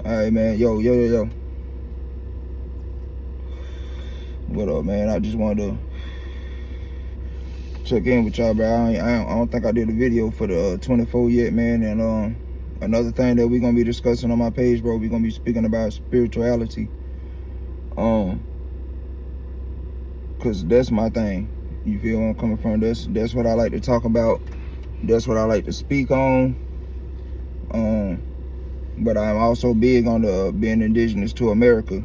Alright, man. Yo. What up, man? I just wanted to check in with y'all, bro. I don't think I did a video for the 24 yet, man. And another thing that we're gonna be discussing on my page, bro, we're gonna be speaking about spirituality. Cause that's my thing. You feel where I'm coming from? That's what I like to talk about. That's what I like to speak on. But I'm also big on the being indigenous to America,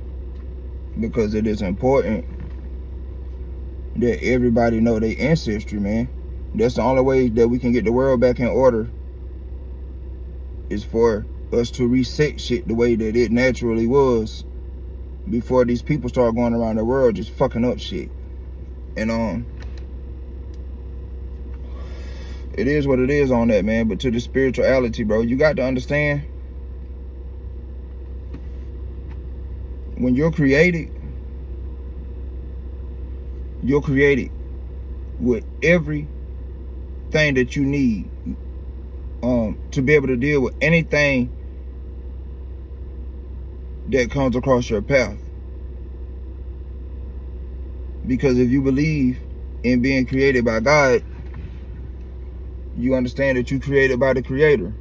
because it is important that everybody know their ancestry, man. That's the only way that we can get the world back in order, is for us to reset shit the way that it naturally was before these people start going around the world just fucking up shit. And it is what it is on that, man. But to the spirituality, bro, you got to understand, when you're created with everything that you need to be able to deal with anything that comes across your path. Because if you believe in being created by God, you understand that you're created by the Creator,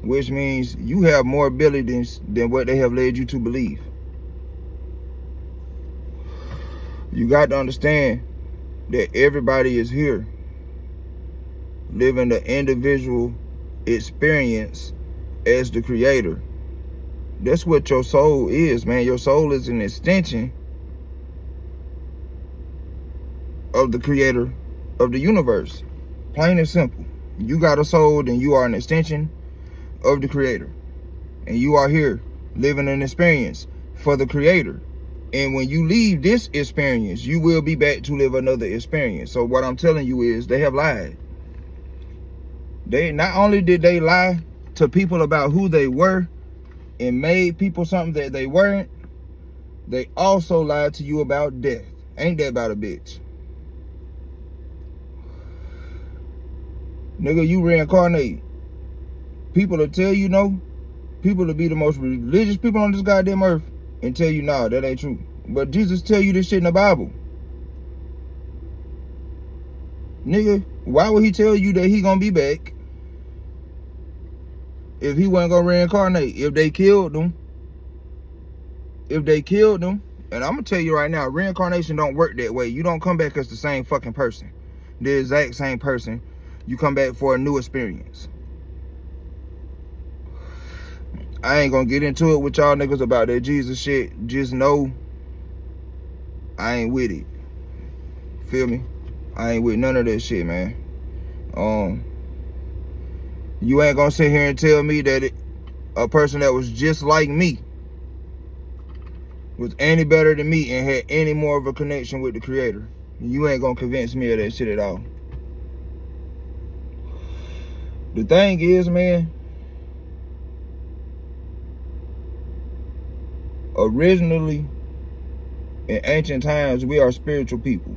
which means you have more abilities than what they have led you to believe. You got to understand that everybody is here living the individual experience as the Creator. That's what your soul is, man. Your soul is an extension of the Creator of the universe. Plain and simple. You got a soul, then you are an extension of the Creator. And you are here living an experience for the Creator. And when you leave this experience, you will be back to live another experience. So what I'm telling you is, they have lied. They not only did they lie to people about who they were and made people something that they weren't, they also lied to you about death. Ain't that about a bitch? Nigga, you reincarnate. People will tell you no. People will be the most religious people on this goddamn earth and tell you, nah, that ain't true. But Jesus tell you this shit in the Bible. Nigga, why would he tell you that he gonna be back if he wasn't gonna reincarnate? If they killed him, and I'm gonna tell you right now, reincarnation don't work that way. You don't come back as the same fucking person, the exact same person. You come back for a new experience. I ain't gonna get into it with y'all niggas about that Jesus shit. Just know I ain't with it. Feel me? I ain't with none of that shit, man. You ain't gonna sit here and tell me that a person that was just like me was any better than me and had any more of a connection with the Creator. You ain't gonna convince me of that shit at all. The thing is, man, originally, in ancient times, we are spiritual people.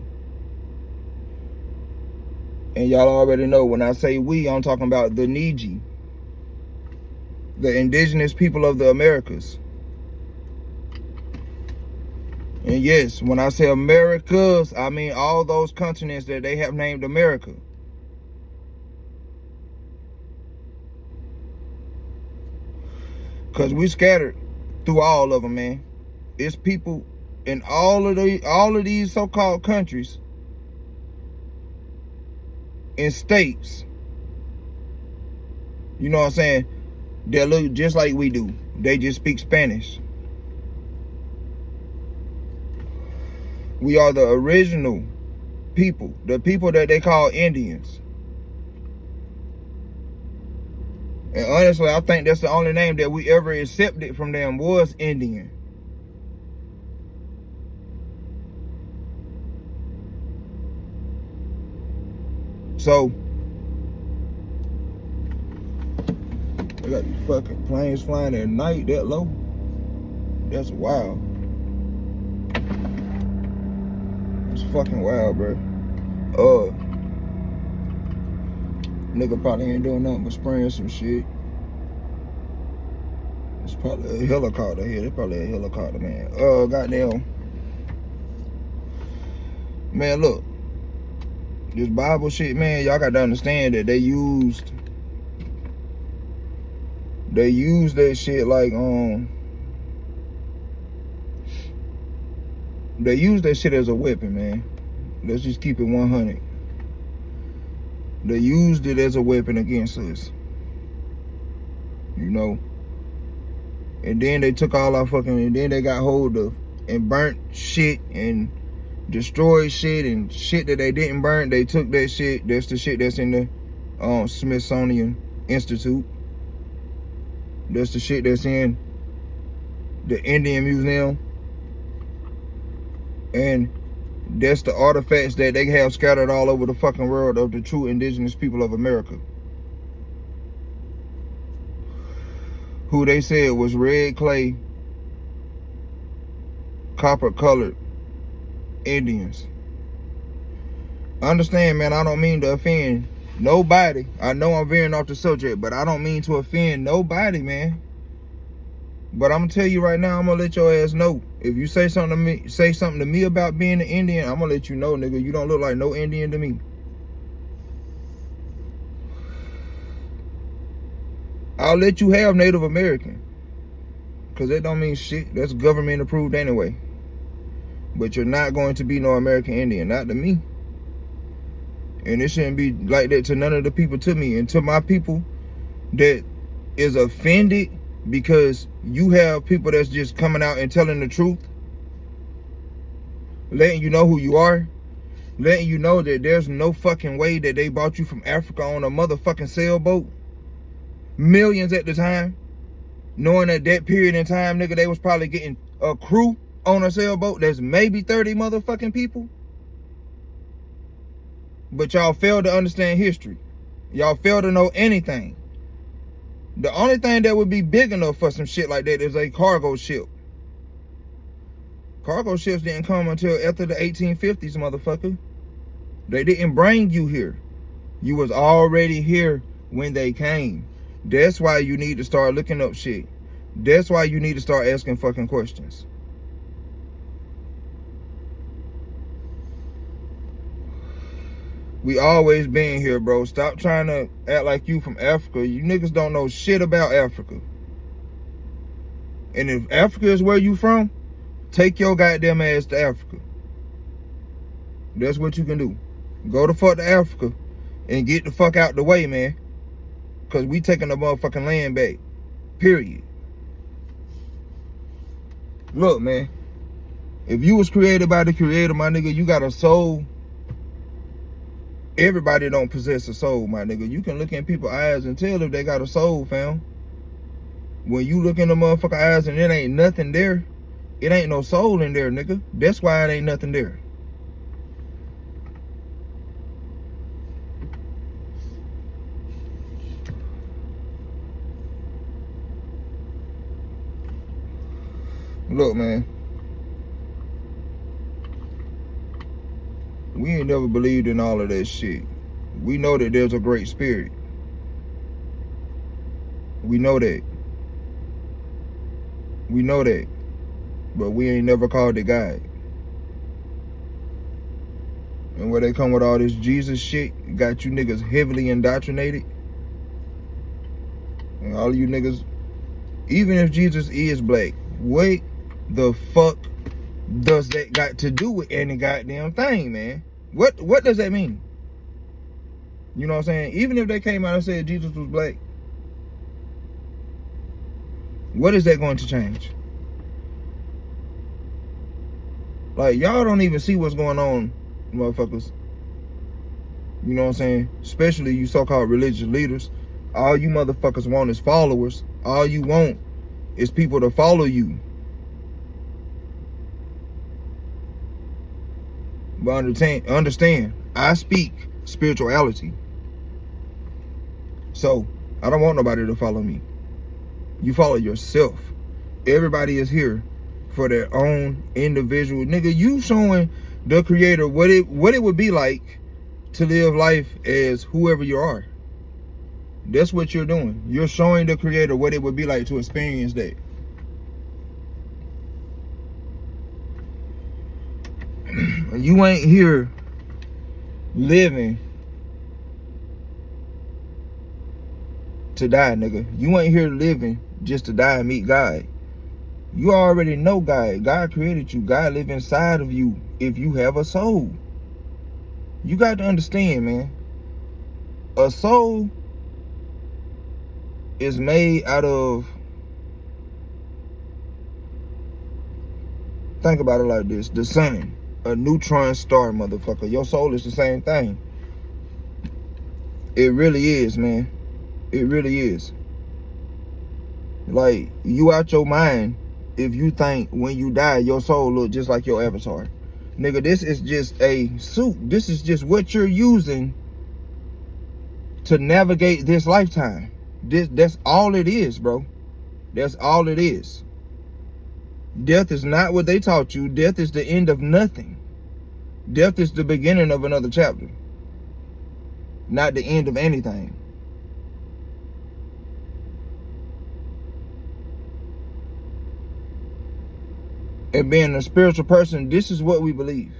And y'all already know, when I say we, I'm talking about the Neji, the indigenous people of the Americas. And yes, when I say Americas, I mean all those continents that they have named America. Because we scattered through all of them, man. It's people in all of these so-called countries and states, you know what I'm saying, they look just like we do. They just speak Spanish. We are the original people, the people that they call Indians. And honestly, I think that's the only name that we ever accepted from them was Indian. So, they got these fucking planes flying at night that low. That's wild. It's fucking wild, bro. Nigga probably ain't doing nothing but spraying some shit. It's probably a helicopter here. It's probably a helicopter, man. Goddamn. Man, look. This Bible shit, man, y'all got to understand that they used that shit like, they used that shit as a weapon, man. Let's just keep it 100. They used it as a weapon against us. You know? And then they took all our fucking, and then they got hold of and burnt shit and destroyed shit and shit that they didn't burn. They took that shit. That's the shit that's in the Smithsonian Institute. That's the shit that's in the Indian Museum. And that's the artifacts that they have scattered all over the fucking world of the true indigenous people of America. Who they said was red clay, copper colored Indians. Understand, man, I don't mean to offend nobody. I know I'm veering off the subject, but I don't mean to offend nobody, man. But I'm gonna tell you right now, I'm gonna let your ass know. If you say something to me about being an Indian, I'm gonna let you know, nigga, you don't look like no Indian to me. I'll let you have Native American, cause that don't mean shit. That's government approved anyway. But you're not going to be no American Indian, not to me. And it shouldn't be like that to none of the people to me. And to my people that is offended because you have people that's just coming out and telling the truth, letting you know who you are, letting you know that there's no fucking way that they brought you from Africa on a motherfucking sailboat, millions at the time, knowing that that period in time, nigga, they was probably getting a crew on a sailboat that's maybe 30 motherfucking people. But y'all fail to understand history. Y'all fail to know anything. The only thing that would be big enough for some shit like that is a cargo ship. Cargo ships didn't come until after the 1850s, motherfucker. They didn't bring you here. You was already here when they came. That's why you need to start looking up shit. That's why you need to start asking fucking questions. We always been here, bro. Stop trying to act like you from Africa. You niggas don't know shit about Africa. And if Africa is where you from, take your goddamn ass to Africa. That's what you can do. Go the fuck to Africa and get the fuck out the way, man. Cause we taking the motherfucking land back. Period. Look, man. If you was created by the creator, my nigga, you got a soul. Everybody don't possess a soul, my nigga. You can look in people's eyes and tell if they got a soul, fam. When you look in the motherfucker eyes and it ain't nothing there, it ain't no soul in there, nigga. That's why it ain't nothing there. Look, man. We ain't never believed in all of that shit. We know that there's a great spirit. We know that. We know that. But we ain't never called it God. And where they come with all this Jesus shit, got you niggas heavily indoctrinated. And all of you niggas, even if Jesus is black, what the fuck does that got to do with any goddamn thing, man? What does that mean? You know what I'm saying? Even if they came out and said Jesus was black, what is that going to change? Like, y'all don't even see what's going on, motherfuckers. You know what I'm saying? Especially you so-called religious leaders. All you motherfuckers want is followers. All you want is people to follow you. But understand, I speak spirituality. So, I don't want nobody to follow me. You follow yourself. Everybody is here for their own individual. Nigga, you showing the creator what it would be like to live life as whoever you are. That's what you're doing. You're showing the creator what it would be like to experience that. You ain't here living to die, nigga. You ain't here living just to die and meet God. You already know God. God created you. God live inside of you if you have a soul. You got to understand, man. A soul is made out of, think about it like this, the sun, a neutron star, motherfucker. Your soul is the same thing. It really is, man. It really is. Like, you out your mind if you think when you die your soul look just like your avatar. Nigga, this is just a suit. This is just what you're using to navigate this lifetime. That's all it is, bro. That's all it is. Death is not what they taught you. Death is the end of nothing. Death is the beginning of another chapter, not the end of anything. And being a spiritual person, this is what we believe.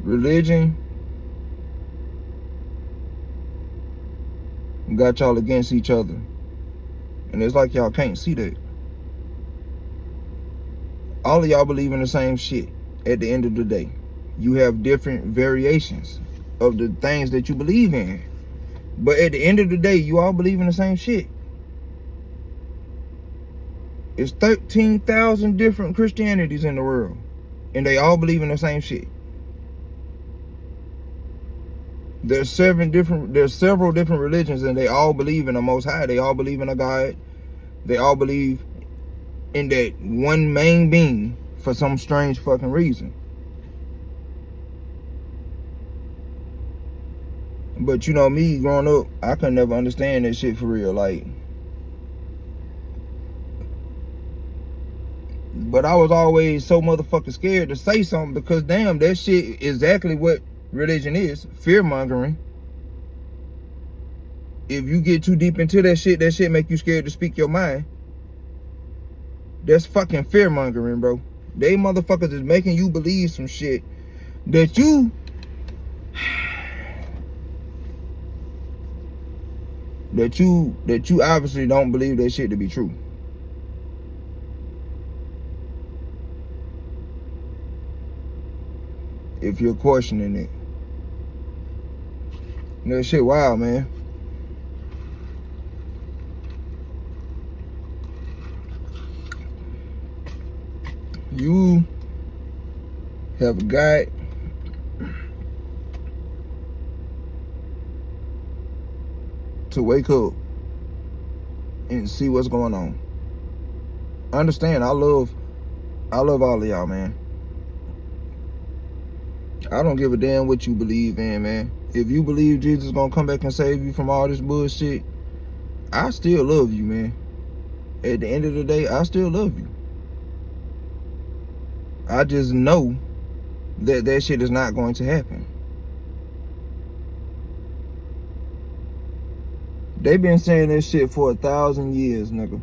Religion got y'all against each other. And it's like y'all can't see that. All of y'all believe in the same shit at the end of the day. You have different variations of the things that you believe in. But at the end of the day, you all believe in the same shit. It's 13,000 different Christianities in the world. And they all believe in the same shit. There's several different religions, and they all believe in the Most High. They all believe in a God. They all believe in that one main being for some strange fucking reason. But you know me, growing up, I could never understand that shit for real. Like, but I was always so motherfucking scared to say something because damn, that shit is exactly what religion is. Fear mongering. If you get too deep into that shit make you scared to speak your mind. That's fucking fear mongering, bro. They motherfuckers is making you believe some shit that you obviously don't believe that shit to be true. If you're questioning it. That shit wild, man. You have got to wake up and see what's going on. Understand, I love all of y'all, man. I don't give a damn what you believe in, man. If you believe Jesus is gonna come back and save you from all this bullshit, I still love you, man. At the end of the day, I still love you. I just know that shit is not going to happen. They been saying this shit for 1,000 years, nigga.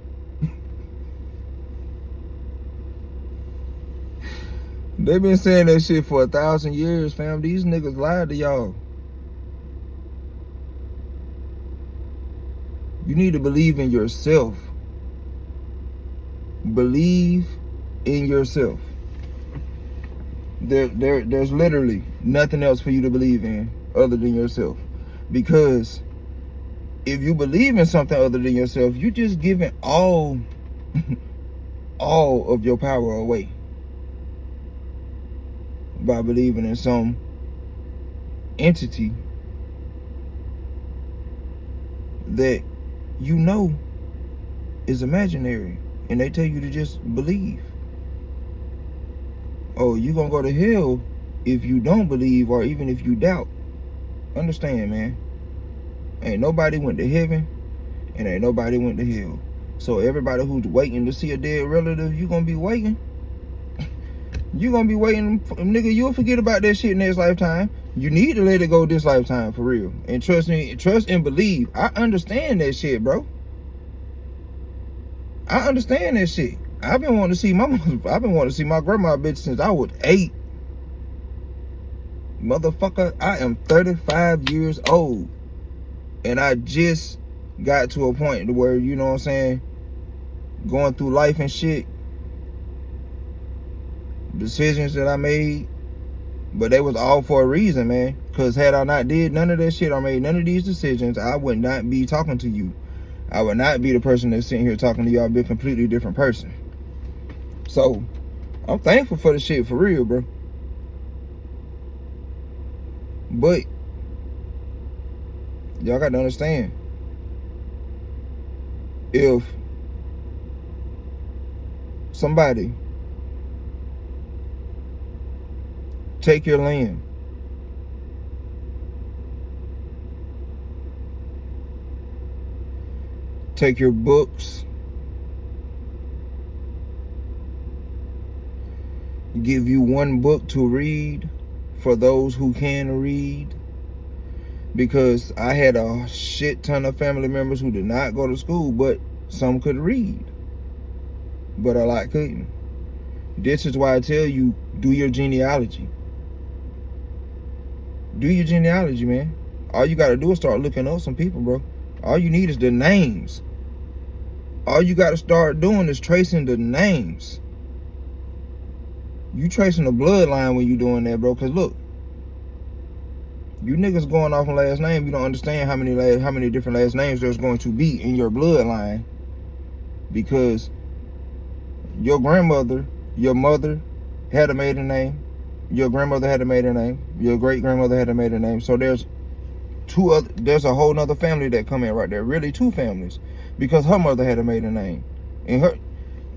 They been saying that shit for 1,000 years, fam. These niggas lied to y'all. You need to believe in yourself. Believe in yourself. There's literally nothing else for you to believe in other than yourself. Because if you believe in something other than yourself, you just giving all of your power away by believing in some entity that you know is imaginary, and they tell you to just believe. Oh, you're gonna go to hell if you don't believe, or even if you doubt. Understand, man. Ain't nobody went to heaven and ain't nobody went to hell. So everybody who's waiting to see a dead relative, you gonna be waiting. You gonna be waiting, nigga. You'll forget about that shit next lifetime. You need to let it go this lifetime for real. And trust me, trust and believe. I understand that shit, bro. I understand that shit. I've been wanting to see my grandma bitch since I was 8. Motherfucker, I am 35 years old. And I just got to a point where, you know what I'm saying, going through life and shit, decisions that I made, but they was all for a reason, man. Because had I not did none of that shit or made none of these decisions, I would not be talking to you. I would not be the person that's sitting here talking to you. I'd be a completely different person. So, I'm thankful for the shit, for real, bro. But y'all got to understand, if somebody take your land, take your books, give you one book to read for those who can read, because I had a shit ton of family members who did not go to school, but some could read, but a lot couldn't. This is why I tell you, do your genealogy. Do your genealogy, man. All you gotta do is start looking up some people, bro. All you need is the names. All you gotta start doing is tracing the names. You tracing the bloodline when you doing that, bro. Cause look, you niggas going off on last name, you don't understand how many different last names there's going to be in your bloodline, because your grandmother, your mother had a maiden name, your grandmother had a maiden name, your great grandmother had a maiden name. So there's a whole nother family that come in right there. Really 2 families, because her mother had a maiden name, and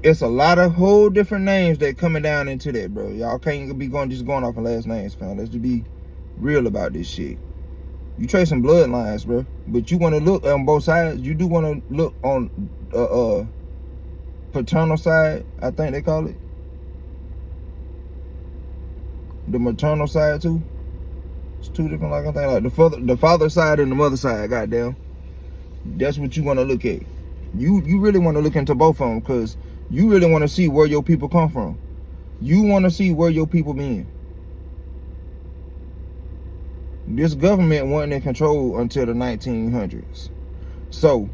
it's a lot of whole different names that coming down into that, bro. Y'all can't be going off of last names, fam. Let's just be real about this shit. You tracing bloodlines, bro, but you want to look on both sides. You do want to look on paternal side, I think they call it, the maternal side too. It's 2 different, like I think, like the father side and the mother side. Goddamn, that's what you want to look at. You really want to look into both of them, because you really want to see where your people come from. You want to see where your people been. This government wasn't in control until the 1900s. So,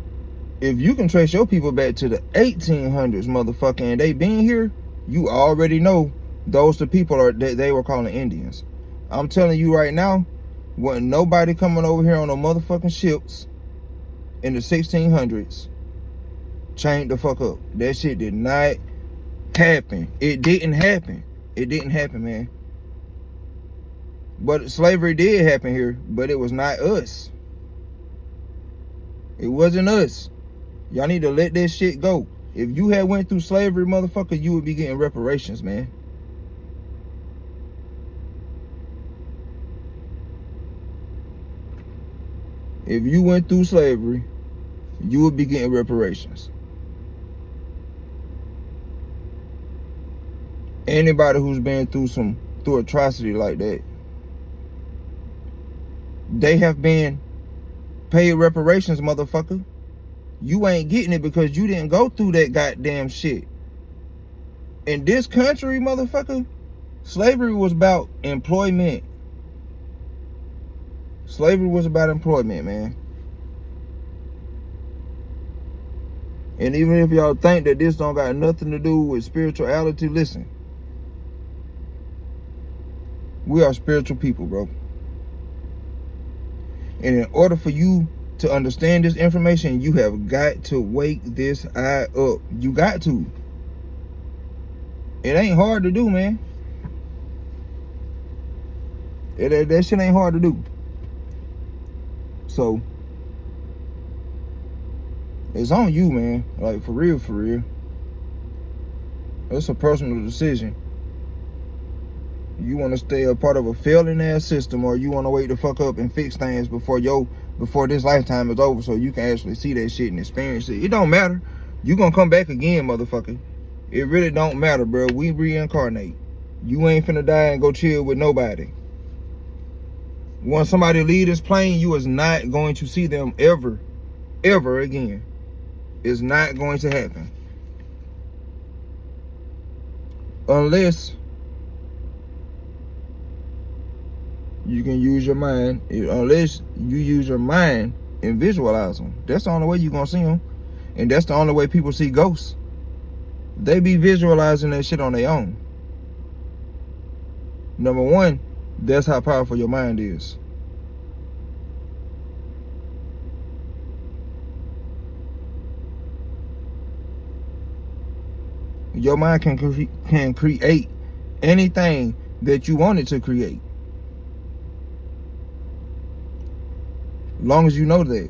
if you can trace your people back to the 1800s, motherfucker, and they been here, you already know those the people they were calling Indians. I'm telling you right now, wasn't nobody coming over here on no motherfucking ships in the 1600s chained the fuck up. That shit did not happen. It didn't happen. It didn't happen, man. But slavery did happen here, but it was not us. It wasn't us. Y'all need to let that shit go. If you had went through slavery, motherfucker, you would be getting reparations, man. If you went through slavery, you would be getting reparations. Anybody who's been through atrocity like that, they have been paid reparations, motherfucker. You ain't getting it because you didn't go through that goddamn shit. In this country, motherfucker, slavery was about employment. Slavery was about employment, man. And even if y'all think that this don't got nothing to do with spirituality, listen. We are spiritual people, bro. And in order for you to understand this information, you have got to wake this eye up. You got to. It ain't hard to do, man. That shit ain't hard to do. So, it's on you, man. Like, for real, for real. It's a personal decision. You want to stay a part of a failing ass system, or you want to wait the fuck up and fix things before this lifetime is over, so you can actually see that shit and experience it. It don't matter. You gonna come back again, motherfucker. It really don't matter, bro. We reincarnate. You ain't finna die and go chill with nobody. Once somebody leave this plane, you is not going to see them ever again. It's not going to happen. Unless you can use your mind. Unless you use your mind and visualize them. That's the only way you're going to see them. And that's the only way people see ghosts. They be visualizing that shit on their own. Number one, that's how powerful your mind is. Your mind can create anything that you want it to create. Long as you know that.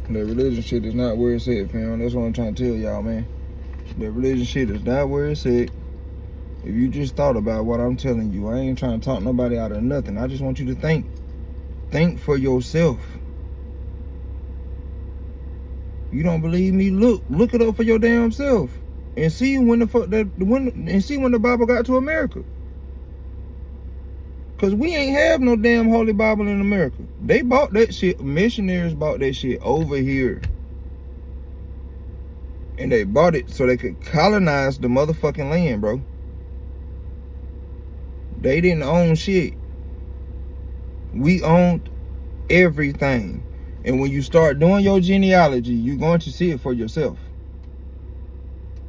The religion shit is not where it's at, fam. That's what I'm trying to tell y'all, man. The religion shit is not where it's at. If you just thought about what I'm telling you, I ain't trying to talk nobody out of nothing. I just want you to think. Think for yourself. You don't believe me? Look it up for your damn self, and see when the Bible got to America. Cause we ain't have no damn Holy Bible in America. They bought that shit. Missionaries bought that shit over here. And they bought it so they could colonize the motherfucking land, bro. They didn't own shit. We owned everything. And when you start doing your genealogy, you're going to see it for yourself.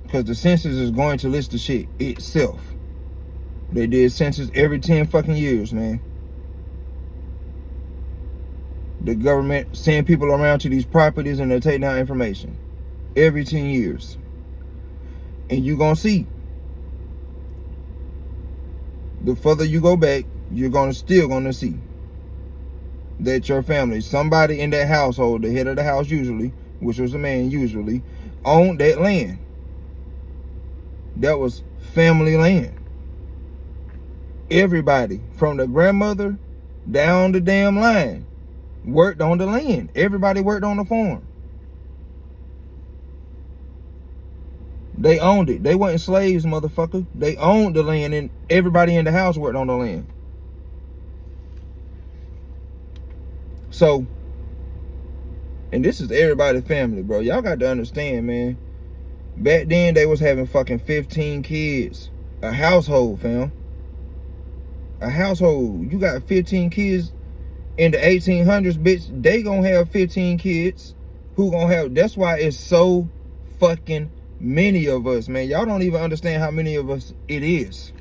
Because the census is going to list the shit itself. They did census every 10 fucking years, man. The government send people around to these properties and they take down information every 10 years. And you're going to see. The further you go back, you're still going to see that your family, somebody in that household, the head of the house usually, which was the man usually, owned that land. That was family land. Everybody, from the grandmother down the damn line, worked on the land. Everybody worked on the farm. They owned it. They weren't slaves, motherfucker. They owned the land, and everybody in the house worked on the land. So, and this is everybody's family, bro. Y'all got to understand, man. Back then, they was having fucking 15 kids. A household, fam. A household. You got 15 kids in the 1800s, bitch. They gonna have 15 kids. Who gonna have... That's why it's so fucking many of us, man. Y'all don't even understand how many of us it is.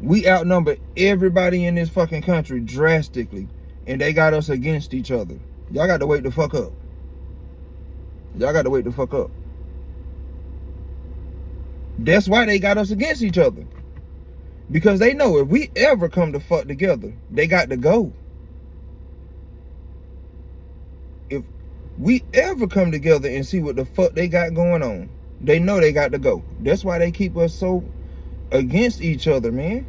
We outnumber everybody in this fucking country drastically. And they got us against each other. Y'all got to wake the fuck up. Y'all got to wake the fuck up. That's why they got us against each other. Because they know if we ever come to fuck together, they got to go. If we ever come together and see what the fuck they got going on, they know they got to go. That's why they keep us so against each other, man.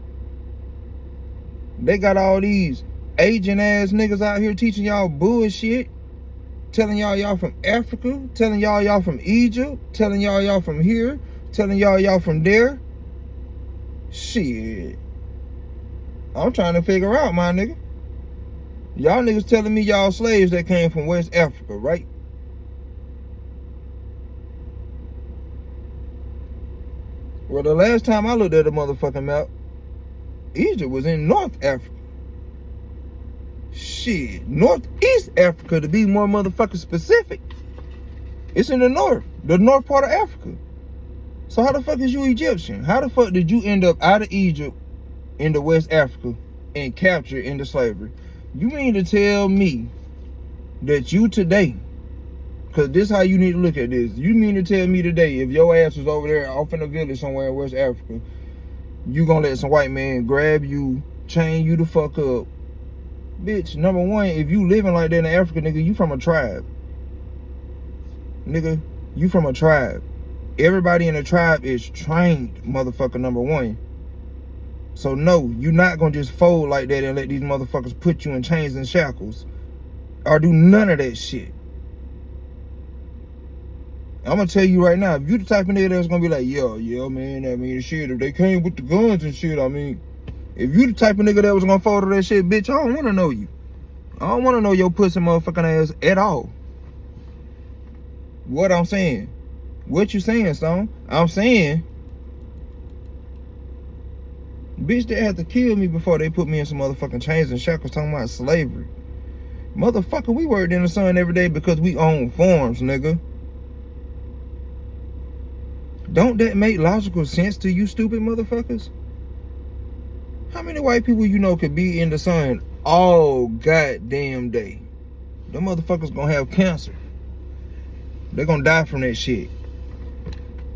They got all these Asian ass niggas out here teaching y'all bullshit, telling y'all from Africa, telling y'all from Egypt, telling y'all from here, telling y'all from there. Shit, I'm trying to figure out, my nigga. Y'all niggas telling me y'all slaves that came from West Africa, right? Well, the last time I looked at a motherfucking map, Egypt was in North Africa. Shit, Northeast Africa to be more motherfucking specific. It's in the north part of Africa. So how the fuck is you Egyptian? How the fuck did you end up out of Egypt into West Africa and captured into slavery? You mean to tell me that you today, because this is how you need to look at this. You mean to tell me today, if your ass was over there off in a village somewhere in West Africa, you gonna let some white man grab you, chain you the fuck up. Bitch, number one, if you living like that in Africa, nigga, you from a tribe. Nigga, you from a tribe. Everybody in the tribe is trained, motherfucker, number one. So no, you not gonna just fold like that and let these motherfuckers put you in chains and shackles. Or do none of that shit. I'm gonna tell you right now, if you the type of nigga that's gonna be like, yeah, man, I mean, shit, if they came with the guns and shit, I mean, if you the type of nigga that was gonna fall to that shit, bitch, I don't wanna know you. I don't wanna know your pussy motherfucking ass at all. What I'm saying? What you saying, Stone? I'm saying, bitch, they had to kill me before they put me in some motherfucking chains and shackles talking about slavery. Motherfucker, we worked in the sun every day because we own farms, nigga. Don't that make logical sense to you stupid motherfuckers? How many white people you know could be in the sun all goddamn day? Them motherfuckers gonna have cancer. They're gonna die from that shit.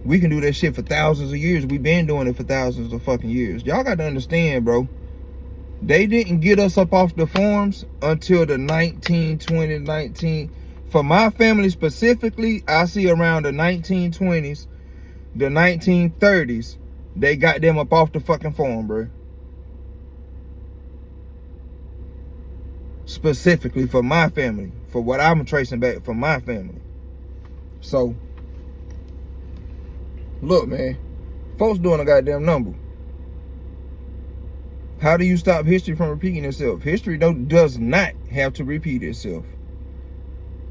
We can do that shit for thousands of years. We've been doing it for thousands of fucking years. Y'all got to understand, bro. They didn't get us up off the farms until the 1920, for my family specifically, I see around the 1920s, the 1930s, they got them up off the fucking farm, bro. Specifically for my family, for what I'm tracing back for my family. So, look, man, folks doing a goddamn number. How do you stop history from repeating itself? History does not have to repeat itself.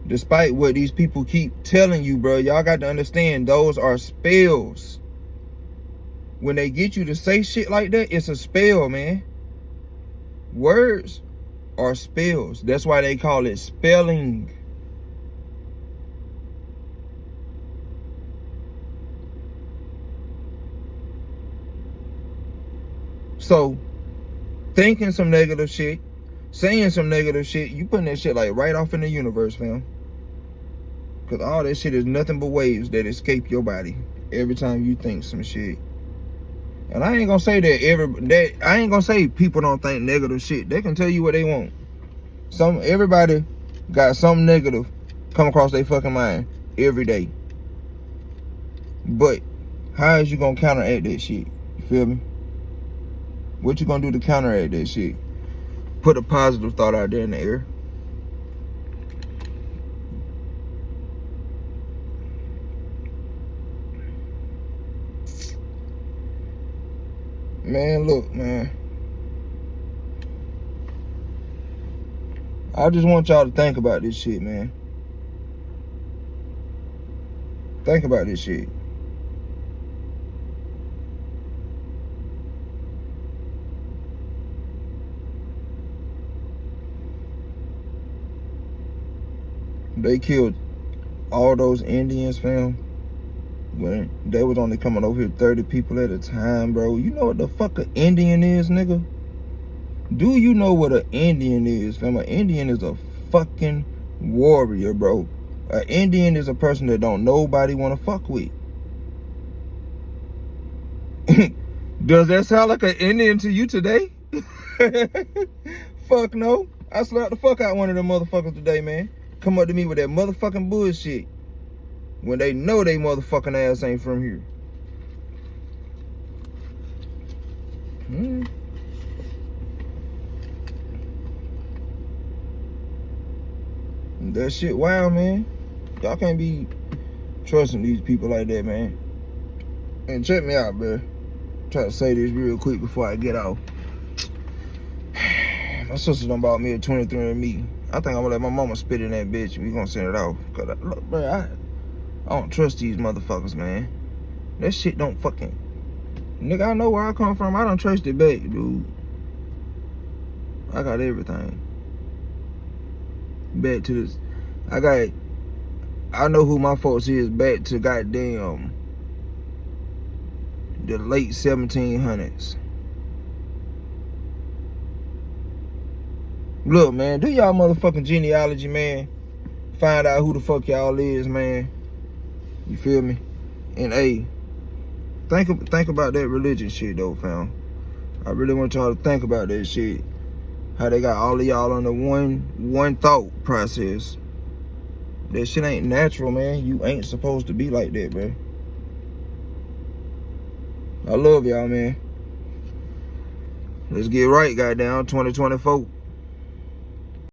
Despite what these people keep telling you, bro, y'all got to understand those are spells. When they get you to say shit like that, it's a spell, man. Words are spells. That's why they call it spelling. So, thinking some negative shit, saying some negative shit, you putting that shit like right off in the universe, fam. Because all that shit is nothing but waves that escape your body every time you think some shit. And I ain't gonna say that I ain't gonna say people don't think negative shit. They can tell you what they want. Everybody got something negative come across their fucking mind every day. But how is you gonna counteract that shit? You feel me? What you gonna do to counteract that shit? Put a positive thought out there in the air. Man, look, man. I just want y'all to think about this shit, man. Think about this shit. They killed all those Indians, fam. When they was only coming over here 30 people at a time, bro. You know what the fuck an Indian is, nigga? Do you know what an Indian is, fam? An Indian is a fucking warrior, bro. An Indian is a person that don't nobody want to fuck with. Does that sound like an Indian to you today? Fuck no. I slapped the fuck out one of them motherfuckers today, man. Come up to me with that motherfucking bullshit when they know they motherfucking ass ain't from here. That shit wild, man. Y'all can't be trusting these people like that, man. And check me out, bro. Try to say this real quick before I get off. My sister done bought me a 23andMe. I think I'm gonna let my mama spit in that bitch. We gonna send it off. Cause look, bro, I don't trust these motherfuckers, man. That shit don't fucking... Nigga, I know where I come from. I don't trust it back, dude. I got everything. Back to this. I know who my folks is back to goddamn the late 1700s. Look, man, do y'all motherfucking genealogy, man. Find out who the fuck y'all is, man. You feel me? And hey, Think about that religion shit though, fam. I really want y'all to think about that shit. How they got all of y'all under one thought process. That shit ain't natural, man. You ain't supposed to be like that, bro. I love y'all, man. Let's get right, goddamn. 2024.